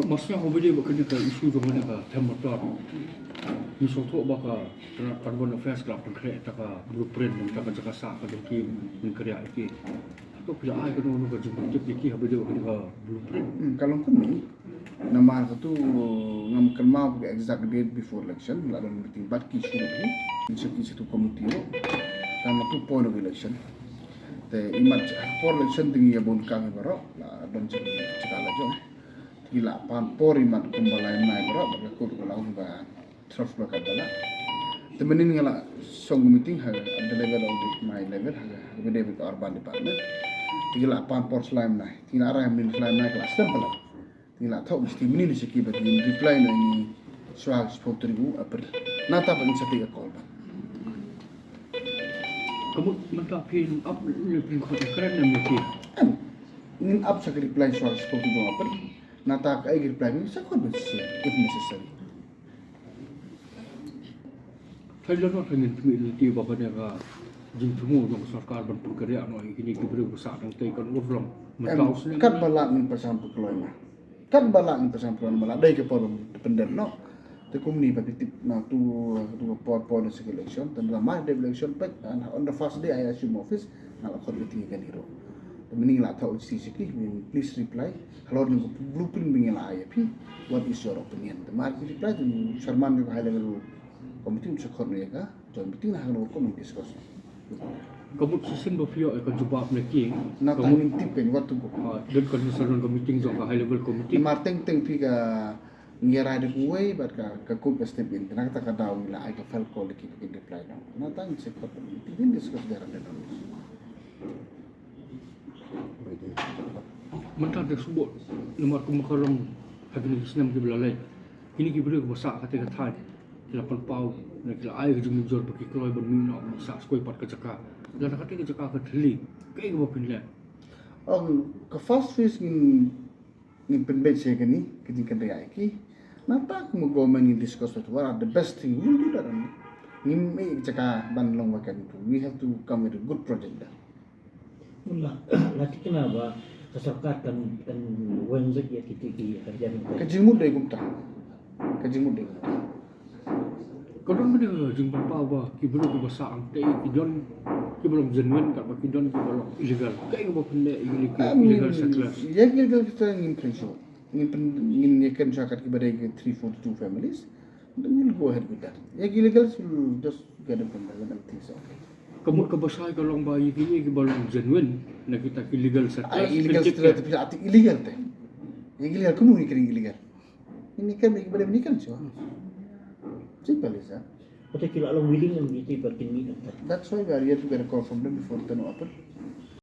Maksudnya hobi dia bukan dia isu zaman ni temperatur. Ni soto baka carbon affairs kelap konkret taka blueprint dan taka jaka sa ka doki ni kerja iki. Atau pila ai ka no ka jumpa iki hobi dia bukan dia blueprint. Kalau kami nama satu ngam kenal ke exact date before election lalu meeting bat ki shuru ni satu komite nama tu point of election. Te imat for election tinggi ya bon kami baro la don cakala jom. Gila pan por imat kumbalai nai baro berkut kalau ba trust ba kadala. Temenin ngala song meeting ha the level of my level ha gede be urban department. Gila pan por slime nai. Tinggal arah min slime nai kelas tempel. Tinggal tahu mesti menin seki bagi reply na ni soal 10,000 April. Nata pa sa tiga call ba. Kamu mentah pin up pin keren na mesti. Nin up sa reply soal 10,000 April. Nata ka ay reply ni sa call ba if necessary. Saya nak ingin memiliki bapa dia jing semua yang sarkar ban pekerjaan no ini diberi besar yang tekan urang mentau sini. Kat balak ni pasang pekeloy. Kat balak ni pasang pekeloy balak dai ke por dependent no. Te kumni pa tip na tu por the election dan ramai the election pet on the first day I assume office na la khot ti kan hero. Meaning la tahu siki please reply kalau ni blueprint bingela IAP what is your opinion. The market reply tu Sharman juga high level committee bisa khot ni ka join meeting na hang ko discuss. Kamu sesin bafio akan jawab lagi. Na tangin tipin waktu ko. Dan konsultan meeting zo ka high level committee. Marteng teng pi ka ngira de kuwe bat ka ko ka step in. Nak ta ka daw nila ay ka file call ki reply na. Na tang se khot meeting discuss there and then. Mentah dia sebut nomor kumakarong hagin Islam ke belalai. Ini kibra ke besar kata thai. 8 pau nak kila air ke jumjor bagi keluar berminyak masak skoi pat ke cakap. Dan kata ke cakap ke teli. Kai ke bapin le. Ka fast phase ni penbet saya ni ketika dia iki. Nata ko government ni discuss what are the best thing we will do that. Ni me cakap ban long wakan tu. We have to come with a good project dah. Mula, nanti kenapa keserkatan dan wenzek ya kita kerja ni. Kejimut dai gumta. Kejimut dai gumta. Kadang mana jumpa apa kibra ke besar ang tei kidon kibra genuine kat kidon kibra illegal. Kai ke bapin le illegal settlers. Ya illegal kita ngin prinsip. Ngin yakan syakat kibra ke 342 families. Then we'll go ahead with that. Ya illegal will just get a permit and things okay. Kamu ke besar kalau bayi kini kibra genuine nak kita illegal settlers. Illegal settlers tapi ati illegal teh. Yang illegal kamu ni kering illegal. Ini kan kibra ni kan so. Simple is that. Kita kira long willing yang gitu ibatin ni. That's why we are here to get a call from them before 10 April.